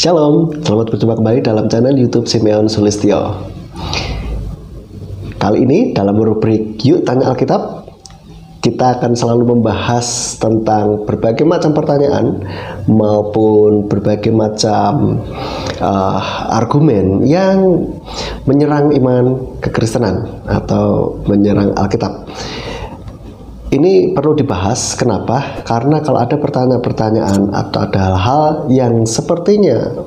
Shalom, selamat berjumpa kembali dalam channel YouTube Simeon Sulistyo. Kali ini dalam rubrik Yuk Tanya Alkitab, kita akan selalu membahas tentang berbagai macam pertanyaan maupun berbagai macam argumen yang menyerang iman kekristenan atau menyerang Alkitab. Ini perlu dibahas, kenapa? Karena kalau ada pertanyaan-pertanyaan atau ada hal-hal yang sepertinya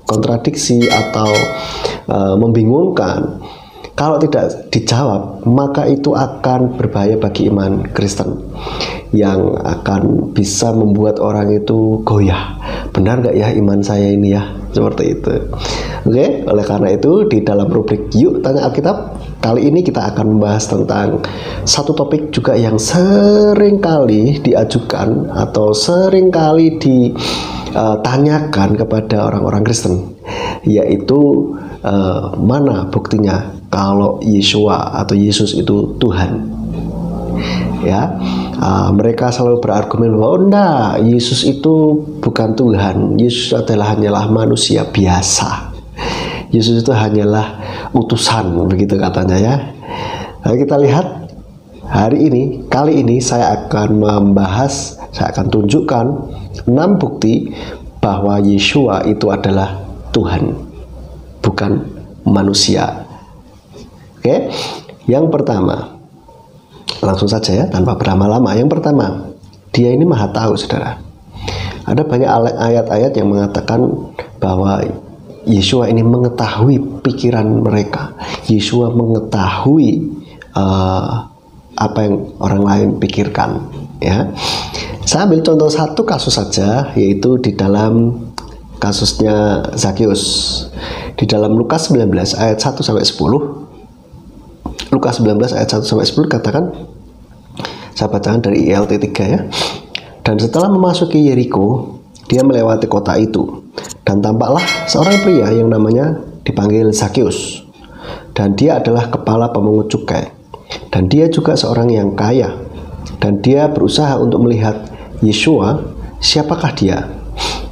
kontradiksi atau membingungkan, kalau tidak dijawab, maka itu akan berbahaya bagi iman Kristen, yang akan bisa membuat orang itu goyah. Benar nggak ya iman saya ini ya? Seperti itu. Oke, oleh karena itu di dalam rubrik Yuk Tanya Alkitab, kali ini kita akan membahas tentang satu topik juga yang sering kali diajukan atau sering kali ditanyakan kepada orang-orang Kristen, yaitu mana buktinya kalau Yeshua atau Yesus itu Tuhan. Ya, mereka selalu berargumen bahwa enggak, Yesus itu bukan Tuhan. Yesus adalah hanyalah manusia biasa. Yesus itu hanyalah utusan, begitu katanya ya. Lalu kita lihat kali ini saya akan tunjukkan 6 bukti bahwa Yeshua itu adalah Tuhan, bukan manusia. Oke, yang pertama, langsung saja ya, tanpa berlama-lama. Yang pertama, dia ini maha tahu, saudara. Ada banyak ayat-ayat yang mengatakan bahwa Yeshua ini mengetahui pikiran mereka. Yeshua mengetahui apa yang orang lain pikirkan. Ya, saya ambil contoh satu kasus saja, yaitu di dalam kasusnya Zakheus. Di dalam Lukas 19 ayat 1 sampai 10. Lukas 19 ayat 1 sampai 10 katakan, saya bacakan dari ILT 3 ya. Dan setelah memasuki Yeriko, dia melewati kota itu, dan tampaklah seorang pria yang namanya dipanggil Zakheus, dan dia adalah kepala pemungut cukai, dan dia juga seorang yang kaya, dan dia berusaha untuk melihat Yeshua, siapakah dia,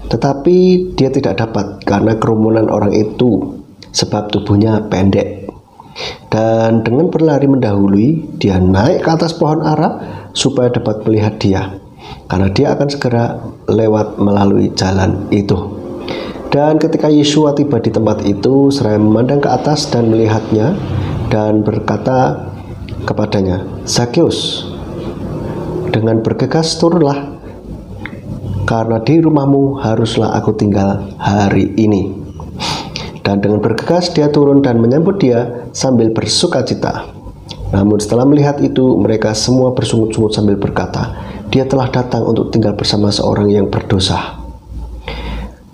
tetapi dia tidak dapat karena kerumunan orang itu, sebab tubuhnya pendek. Dan dengan berlari mendahului, dia naik ke atas pohon ara supaya dapat melihat dia, karena dia akan segera lewat melalui jalan itu. Dan ketika Yeshua tiba di tempat itu, seraya memandang ke atas dan melihatnya, dan berkata kepadanya, Zakheus, dengan bergegas turunlah, karena di rumahmu haruslah aku tinggal hari ini. Dan dengan bergegas dia turun dan menyambut dia sambil bersukacita. Namun setelah melihat itu, mereka semua bersungut-sungut sambil berkata, dia telah datang untuk tinggal bersama seorang yang berdosa.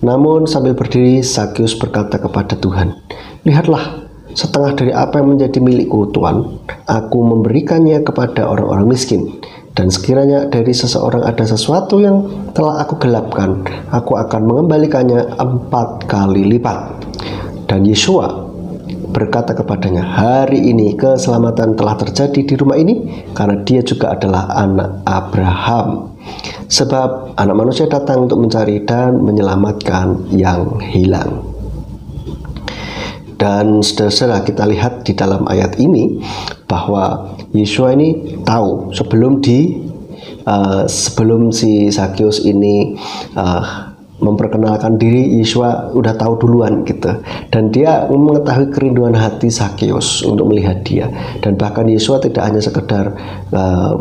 Namun sambil berdiri, Zakheus berkata kepada Tuhan, lihatlah, setengah dari apa yang menjadi milikku, Tuhan, aku memberikannya kepada orang-orang miskin. Dan sekiranya dari seseorang ada sesuatu yang telah aku gelapkan, aku akan mengembalikannya 4 kali lipat. Dan Yeshua berkata kepadanya, hari ini keselamatan telah terjadi di rumah ini, karena dia juga adalah anak Abraham. Sebab anak manusia datang untuk mencari dan menyelamatkan yang hilang. Dan saudara-saudara, kita lihat di dalam ayat ini bahwa Yeshua ini tahu sebelum si Zakheus ini memperkenalkan diri, Yeshua udah tahu duluan gitu, dan dia mengetahui kerinduan hati Zakheus untuk melihat dia. Dan bahkan Yeshua tidak hanya sekedar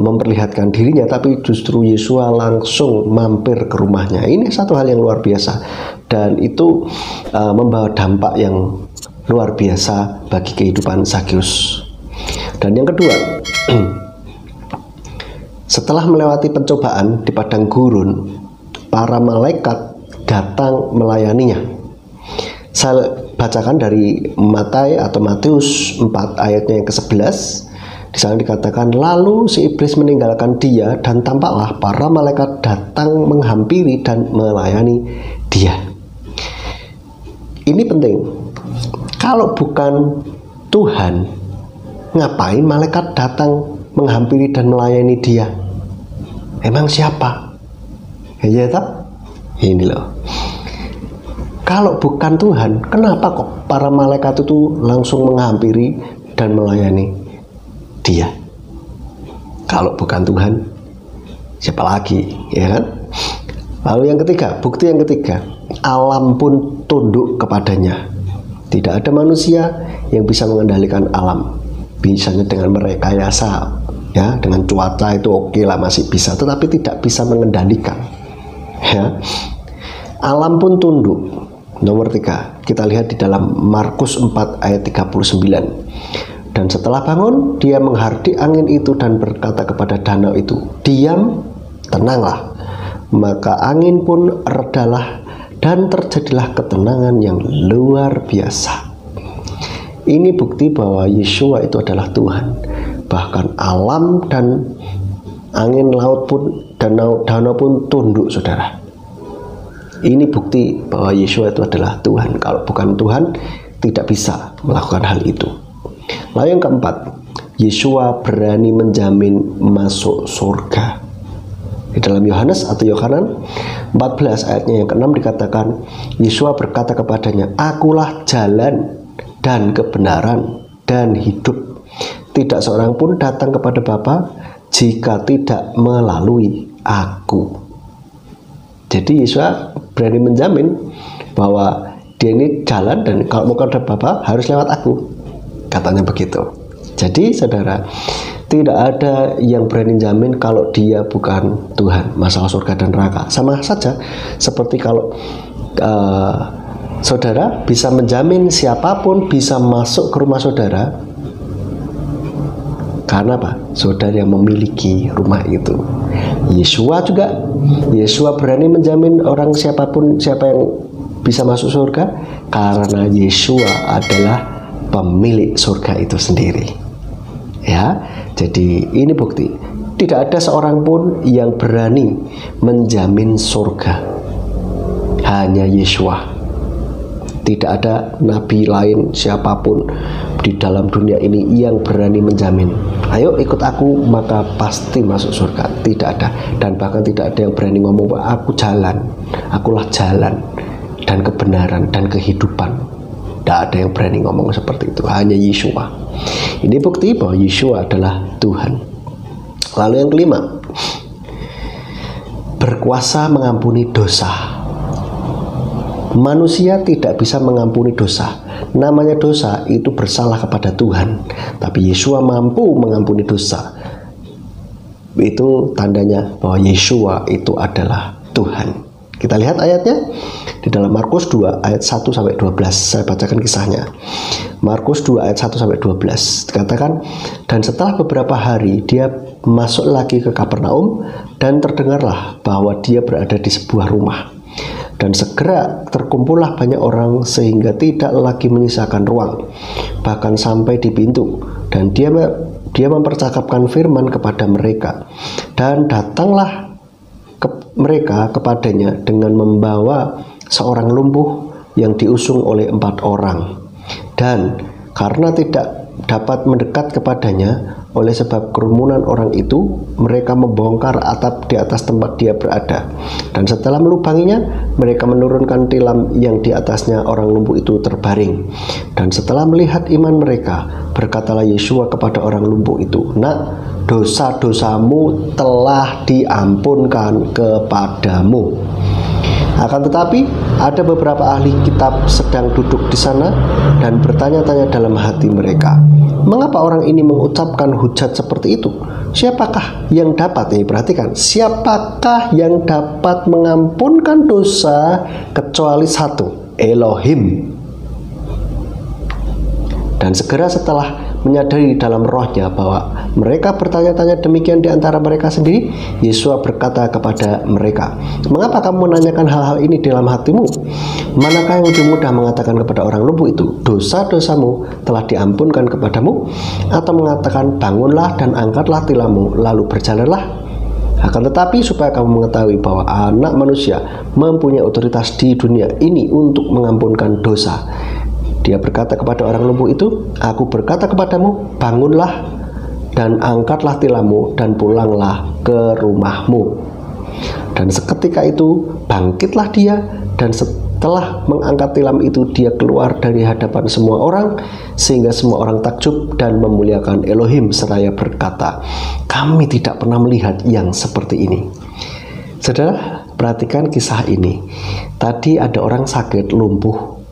memperlihatkan dirinya, tapi justru Yeshua langsung mampir ke rumahnya. Ini satu hal yang luar biasa, dan itu membawa dampak yang luar biasa bagi kehidupan Zakheus. Dan yang kedua, setelah melewati pencobaan di padang gurun, para malaikat datang melayaninya. Saya bacakan dari Matius 4 ayatnya yang ke-11. Di sana dikatakan, lalu si iblis meninggalkan dia, dan tampaklah para malaikat datang menghampiri dan melayani dia. Ini penting. Kalau bukan Tuhan, ngapain malaikat datang menghampiri dan melayani dia? Emang siapa? Ya tak? Ini loh. Kalau bukan Tuhan, kenapa kok para malaikat itu langsung menghampiri dan melayani dia? Kalau bukan Tuhan, siapa lagi, ya kan? Lalu yang ketiga, bukti yang ketiga, alam pun tunduk kepadanya. Tidak ada manusia yang bisa mengendalikan alam. Bisanya dengan merekayasa, ya, dengan cuaca itu oke lah, masih bisa, tetapi tidak bisa mengendalikan, ya. Alam pun tunduk. Nomor 3, kita lihat di dalam Markus 4 ayat 39. Dan setelah bangun, dia menghardik angin itu dan berkata kepada danau itu, "Diam, tenanglah." Maka angin pun redalah dan terjadilah ketenangan yang luar biasa. Ini bukti bahwa Yeshua itu adalah Tuhan. Bahkan alam dan angin laut pun, danau pun tunduk, saudara. Ini bukti bahwa Yeshua itu adalah Tuhan. Kalau bukan Tuhan, tidak bisa melakukan hal itu. Lalu yang keempat, Yeshua berani menjamin masuk surga. Di dalam Yohanes atau Yohanan 14 ayatnya yang ke-6 dikatakan, Yeshua berkata kepadanya, "Akulah jalan dan kebenaran dan hidup. Tidak seorang pun datang kepada Bapa jika tidak melalui Aku." Jadi Yeshua berani menjamin bahwa dia ini jalan, dan kalau mau ke Bapa harus lewat Aku, katanya begitu. Jadi saudara, tidak ada yang berani jamin kalau dia bukan Tuhan. Masalah surga dan neraka sama saja seperti kalau saudara bisa menjamin siapapun bisa masuk ke rumah saudara. Karena apa? Saudara yang memiliki rumah itu. Yeshua juga, Yeshua berani menjamin orang siapa yang bisa masuk surga karena Yeshua adalah pemilik surga itu sendiri. Ya, jadi ini bukti. Tidak ada seorang pun yang berani menjamin surga. Hanya Yeshua. Tidak ada nabi lain siapapun di dalam dunia ini yang berani menjamin, "Ayo ikut Aku maka pasti masuk surga." Tidak ada. Dan bahkan tidak ada yang berani ngomong, "Aku jalan, Akulah jalan dan kebenaran dan kehidupan." Tidak ada yang berani ngomong seperti itu. Hanya Yeshua. Ini bukti bahwa Yeshua adalah Tuhan. Lalu yang kelima, berkuasa mengampuni dosa. Manusia tidak bisa mengampuni dosa. Namanya dosa itu bersalah kepada Tuhan. Tapi Yeshua mampu mengampuni dosa. Itu tandanya bahwa Yeshua itu adalah Tuhan. Kita lihat ayatnya di dalam Markus 2 ayat 1-12. Saya bacakan kisahnya. Markus 2 ayat 1-12 dikatakan, "Dan setelah beberapa hari dia masuk lagi ke Kapernaum, dan terdengarlah bahwa dia berada di sebuah rumah. Dan segera terkumpullah banyak orang sehingga tidak lagi menyisakan ruang, bahkan sampai di pintu. Dan dia mempercakapkan firman kepada mereka. Dan datanglah mereka kepadanya dengan membawa seorang lumpuh yang diusung oleh 4 orang. Dan karena tidak dapat mendekat kepadanya oleh sebab kerumunan orang itu, mereka membongkar atap di atas tempat dia berada. Dan setelah melubanginya, mereka menurunkan tilam yang di atasnya orang lumpuh itu terbaring. Dan setelah melihat iman mereka, berkatalah Yeshua kepada orang lumpuh itu, "Nak, dosa-dosamu telah diampunkan kepadamu." Akan tetapi ada beberapa ahli kitab sedang duduk di sana dan bertanya-tanya dalam hati mereka, "Mengapa orang ini mengucapkan hujat seperti itu? Siapakah yang dapat," perhatikan, "siapakah yang dapat mengampunkan dosa kecuali satu, Elohim?" Dan segera setelah menyadari dalam rohnya bahwa mereka bertanya-tanya demikian di antara mereka sendiri, Yeshua berkata kepada mereka, "Mengapa kamu menanyakan hal-hal ini dalam hatimu? Manakah yang lebih mudah mengatakan kepada orang lumpuh itu, 'Dosa-dosamu telah diampunkan kepadamu,' atau mengatakan, 'Bangunlah dan angkatlah tilammu, lalu berjalanlah'? Akan tetapi supaya kamu mengetahui bahwa Anak Manusia mempunyai otoritas di dunia ini untuk mengampunkan dosa." Dia berkata kepada orang lumpuh itu, "Aku berkata kepadamu, bangunlah dan angkatlah tilammu dan pulanglah ke rumahmu." Dan seketika itu bangkitlah dia, dan Setelah mengangkat tilam itu, dia keluar dari hadapan semua orang, sehingga semua orang takjub dan memuliakan Elohim seraya berkata, kami tidak pernah melihat yang seperti ini. Saudara, perhatikan kisah ini. Tadi ada orang sakit, lumpuh,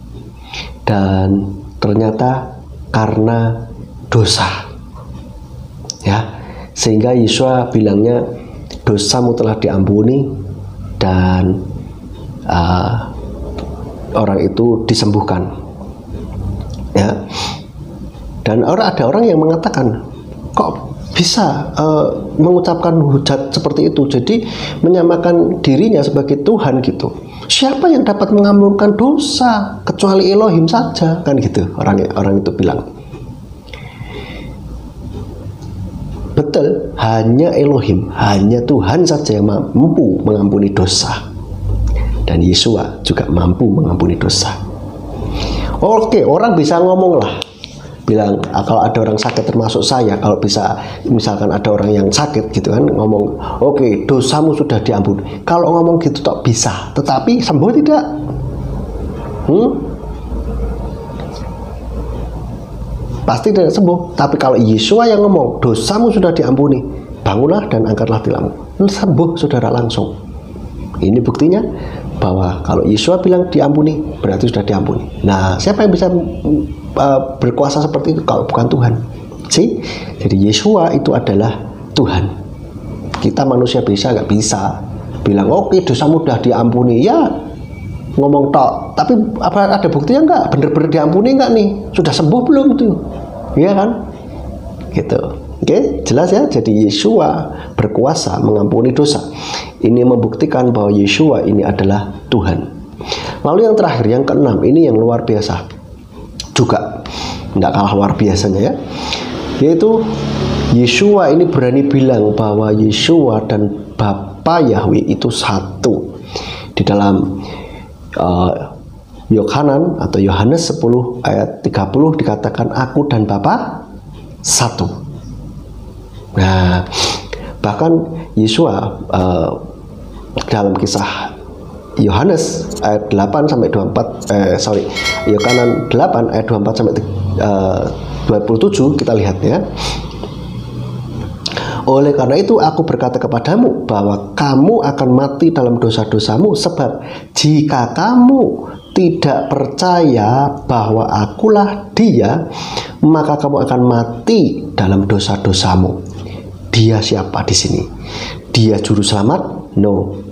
dan ternyata karena dosa, ya, sehingga Yeshua bilangnya dosamu telah diampuni, dan orang itu disembuhkan, ya. Dan ada orang yang mengatakan, kok bisa mengucapkan hujat seperti itu, jadi menyamakan dirinya sebagai Tuhan gitu. Siapa yang dapat mengampunkan dosa kecuali Elohim saja, kan gitu. Orang itu bilang. Betul, hanya Elohim, hanya Tuhan saja yang mampu mengampuni dosa. Dan Yeshua juga mampu mengampuni dosa. Oke, orang bisa ngomong lah, bilang kalau ada orang sakit termasuk saya, kalau bisa misalkan ada orang yang sakit gitu kan, ngomong oke, dosamu sudah diampuni. Kalau ngomong gitu tak bisa, tetapi sembuh tidak? Pasti tidak sembuh. Tapi kalau Yeshua yang ngomong dosamu sudah diampuni, bangunlah dan angkatlah tilammu, sembuh saudara langsung. Ini buktinya bahwa kalau Yeshua bilang diampuni, berarti sudah diampuni. Nah, siapa yang bisa berkuasa seperti itu kalau bukan Tuhan? Jadi Yeshua itu adalah Tuhan. Kita manusia bisa nggak bisa bilang oke, dosamu sudah diampuni, ya ngomong tok, tapi apa ada buktinya nggak? Bener-bener diampuni nggak nih? Sudah sembuh belum tuh? Iya kan? Gitu. Oke, jelas ya. Jadi Yeshua berkuasa mengampuni dosa. Ini membuktikan bahwa Yeshua ini adalah Tuhan. Lalu yang terakhir, yang keenam, ini yang luar biasa juga, tidak kalah luar biasanya ya, yaitu Yeshua ini berani bilang bahwa Yeshua dan Bapa Yahweh itu satu. Di dalam Yohanan atau Yohanes 10 ayat 30 dikatakan aku dan Bapa satu. Nah, bahkan Yeshua dalam kisah Yohanes ayat 8 sampai 24 Yohanan 8 ayat 24 sampai 27 kita lihat ya. Oleh karena itu aku berkata kepadamu bahwa kamu akan mati dalam dosa-dosamu, sebab jika kamu tidak percaya bahwa akulah Dia, maka kamu akan mati dalam dosa-dosamu. Dia siapa di sini? Dia juru selamat? No.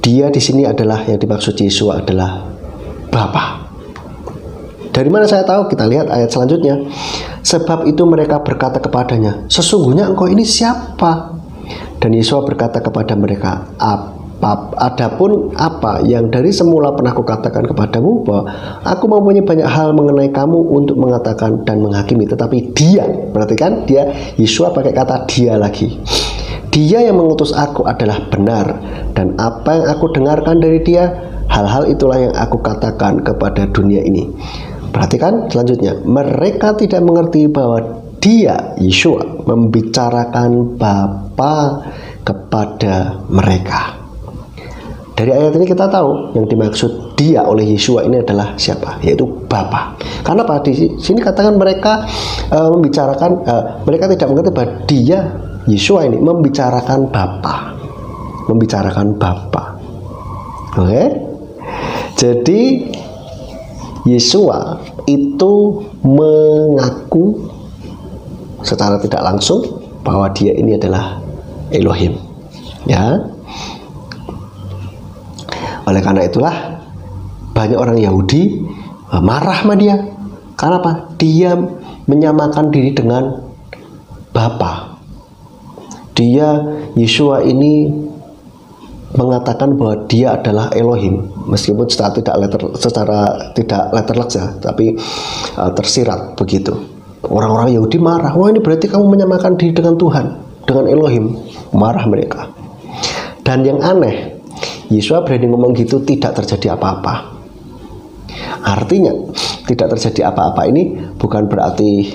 Dia di sini adalah yang dimaksud Yeshua adalah Bapa. Dari mana saya tahu? Kita lihat ayat selanjutnya. Sebab itu mereka berkata kepadanya, sesungguhnya engkau ini siapa? Dan Yeshua berkata kepada mereka, adapun apa yang dari semula pernah kukatakan kepadamu, bahwa aku mempunyai banyak hal mengenai kamu untuk mengatakan dan menghakimi, tetapi Dia, perhatikan, Dia, Yeshua pakai kata Dia lagi. Dia yang mengutus aku adalah benar, dan apa yang aku dengarkan dari Dia, hal-hal itulah yang aku katakan kepada dunia ini. Perhatikan selanjutnya, mereka tidak mengerti bahwa Dia, Yeshua, membicarakan Bapa kepada mereka. Dari ayat ini kita tahu yang dimaksud Dia oleh Yeshua ini adalah siapa? Yaitu Bapa. Karena apa? Di sini katakan mereka membicarakan, mereka tidak mengerti bahwa Dia, Yeshua ini membicarakan Bapa, membicarakan Bapa. Oke? Jadi Yeshua itu mengaku secara tidak langsung bahwa Dia ini adalah Elohim, ya. Oleh karena itulah banyak orang Yahudi marah sama Dia. Karena apa? Dia menyamakan diri dengan Bapa. Dia, Yeshua ini mengatakan bahwa Dia adalah Elohim, meskipun secara tidak letterlek ya, tapi tersirat begitu. Orang-orang Yahudi marah, wah ini berarti kamu menyamakan diri dengan Tuhan, dengan Elohim. Marah mereka. Dan yang aneh, Yeshua berani ngomong gitu, tidak terjadi apa-apa. Artinya tidak terjadi apa-apa ini bukan berarti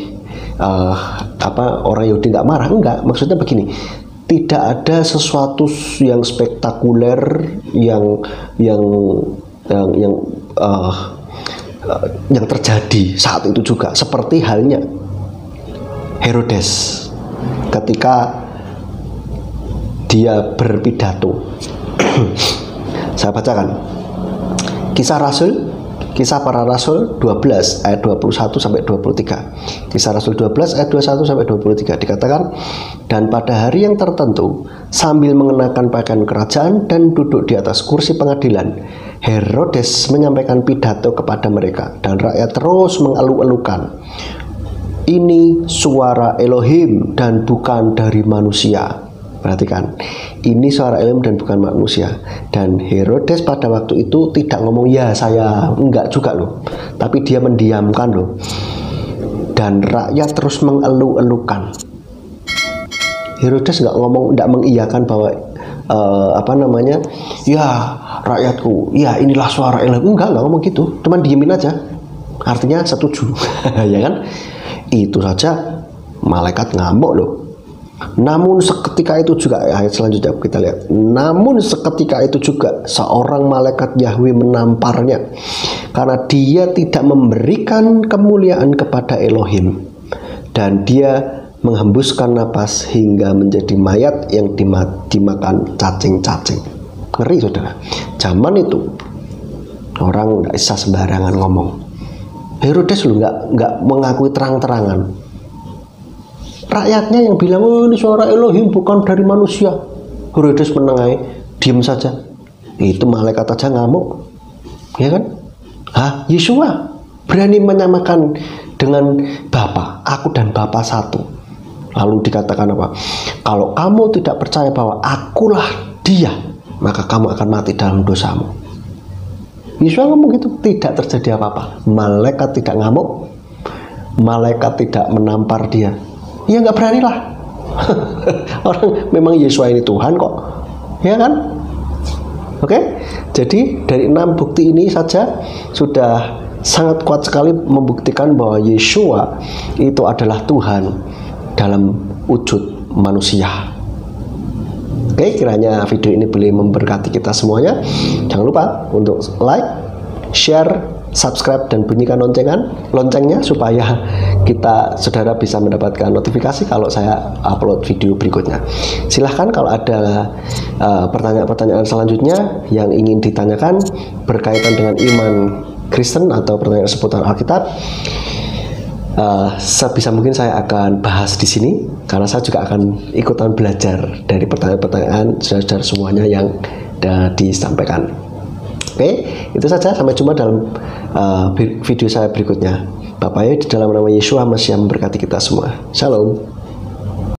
orang Yahudi nggak marah, enggak. Maksudnya begini, tidak ada sesuatu yang spektakuler, yang yang terjadi saat itu juga, seperti halnya Herodes ketika dia berpidato. Saya bacakan Kisah Para Rasul 12 ayat 21 sampai 23. Kisah Rasul 12 ayat 21 sampai 23 dikatakan, dan pada hari yang tertentu sambil mengenakan pakaian kerajaan dan duduk di atas kursi pengadilan, Herodes menyampaikan pidato kepada mereka, dan rakyat terus mengeluh-elukan, ini suara Elohim dan bukan dari manusia. Perhatikan, ini suara Elohim dan bukan manusia. Dan Herodes pada waktu itu tidak ngomong ya saya, enggak juga loh, tapi dia mendiamkan loh. Dan rakyat terus mengeluh-elukan. Herodes enggak ngomong, enggak mengiyakan bahwa ya rakyatku, ya inilah suara Elohim. Enggak ngomong gitu, cuman diemin aja. Artinya setuju. Ya kan? Itu saja malaikat ngamuk loh. Namun seketika itu juga, ayat selanjutnya kita lihat, namun seketika itu juga seorang malaikat Yahweh menamparnya, karena dia tidak memberikan kemuliaan kepada Elohim, dan dia menghembuskan napas hingga menjadi mayat yang dimakan cacing-cacing. Ngeri saudara. Zaman itu orang tidak bisa sembarangan ngomong. Herodes lu nggak mengakui terang-terangan. Rakyatnya yang bilang, oh ini suara Elohim bukan dari manusia. Herodes menengahi, diam saja. Itu malaikat aja ngamuk, ya kan? Yeshua berani menyamakan dengan Bapa, aku dan Bapa satu. Lalu dikatakan apa? Kalau kamu tidak percaya bahwa akulah dia, maka kamu akan mati dalam dosamu. Yeshua ngomong gitu, tidak terjadi apa-apa. Malaikat tidak ngamuk, malaikat tidak menampar dia. Ya nggak berani lah. Orang memang Yeshua ini Tuhan kok, ya kan? Oke, jadi dari 6 bukti ini saja sudah sangat kuat sekali membuktikan bahwa Yeshua itu adalah Tuhan dalam wujud manusia. Oke, kiranya video ini boleh memberkati kita semuanya. Jangan lupa untuk like, share, subscribe, dan bunyikan loncengnya supaya saudara bisa mendapatkan notifikasi kalau saya upload video berikutnya. Silahkan kalau ada pertanyaan-pertanyaan selanjutnya yang ingin ditanyakan berkaitan dengan iman Kristen atau pertanyaan seputar Alkitab, sebisa mungkin saya akan bahas di sini, karena saya juga akan ikutan belajar dari pertanyaan-pertanyaan saudara-saudara semuanya yang disampaikan. Oke, itu saja. Sampai jumpa dalam video saya berikutnya. Bapak Yesus, di dalam nama Yeshua Mesias memberkati kita semua. Shalom.